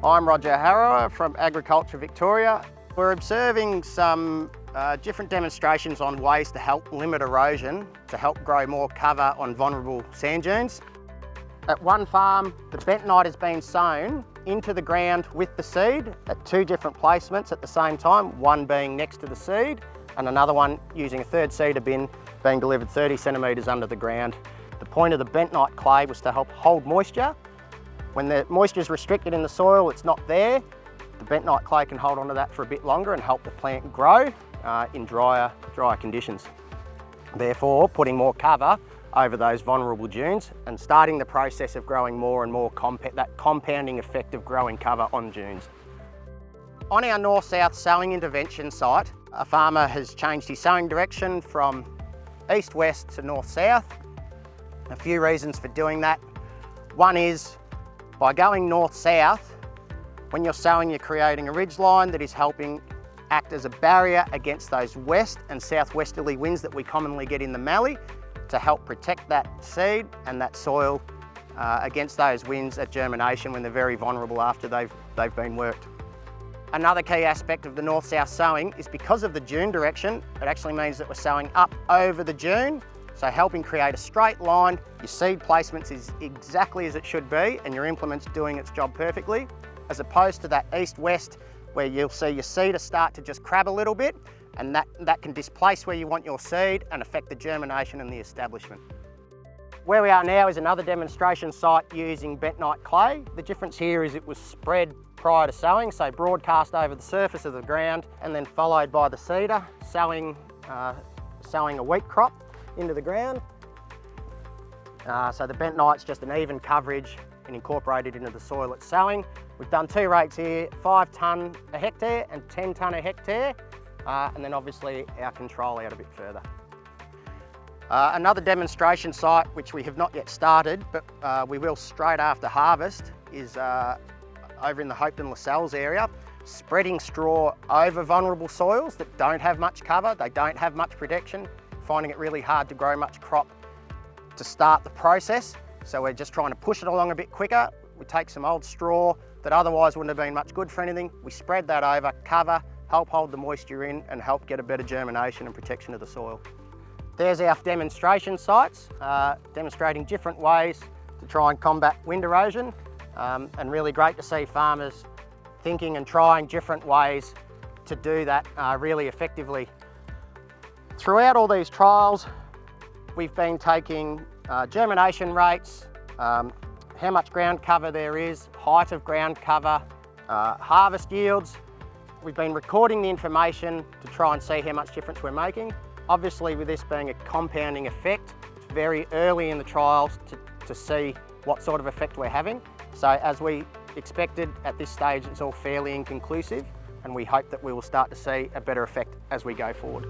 I'm Roger Harrower from Agriculture Victoria. We're observing some different demonstrations on ways to help limit erosion, to help grow more cover on vulnerable sand dunes. At one farm, the bentonite has been sown into the ground with the seed at two different placements at the same time, one being next to the seed and another one using a third seeder bin being delivered 30 centimetres under the ground. The point of the bentonite clay was to help hold moisture. When the moisture is restricted in the soil, it's not there, the bentonite clay can hold onto that for a bit longer and help the plant grow in drier conditions. Therefore, putting more cover over those vulnerable dunes and starting the process of growing more and more, that compounding effect of growing cover on dunes. On our north-south sowing intervention site, a farmer has changed his sowing direction from east-west to north-south. A few reasons for doing that. One is, by going north-south, when you're sowing, you're creating a ridge line that is helping act as a barrier against those west and southwesterly winds that we commonly get in the Mallee, to help protect that seed and that soil against those winds at germination when they're very vulnerable after they've been worked. Another key aspect of the north-south sowing is because of the dune direction, it actually means that we're sowing up over the dune, so helping create a straight line. Your seed placements is exactly as it should be and your implement's doing its job perfectly, as opposed to that east-west where you'll see your seeder start to just crab a little bit, and that can displace where you want your seed and affect the germination and the establishment. Where we are now is another demonstration site using bentonite clay. The difference here is it was spread prior to sowing, so broadcast over the surface of the ground and then followed by the seeder, sowing a wheat crop into the ground. So the bentonite's just an even coverage and incorporated into the soil it's sowing. We've done two rates here, 5 tonne a hectare and 10 tonne a hectare, and then obviously our control out a bit further. Another demonstration site, which we have not yet started, but we will straight after harvest, is over in the Hopeton Lascelles area, spreading straw over vulnerable soils that don't have much cover, they don't have much protection, finding it really hard to grow much crop to start the process. So we're just trying to push it along a bit quicker. We take some old straw that otherwise wouldn't have been much good for anything. We spread that over, cover, help hold the moisture in and help get a better germination and protection of the soil. There's our demonstration sites, demonstrating different ways to try and combat wind erosion, and really great to see farmers thinking and trying different ways to do that really effectively. Throughout all these trials, we've been taking germination rates, how much ground cover there is, height of ground cover, harvest yields. We've been recording the information to try and see how much difference we're making. Obviously, with this being a compounding effect, it's very early in the trials to see what sort of effect we're having. So as we expected, at this stage, it's all fairly inconclusive, and we hope that we will start to see a better effect as we go forward.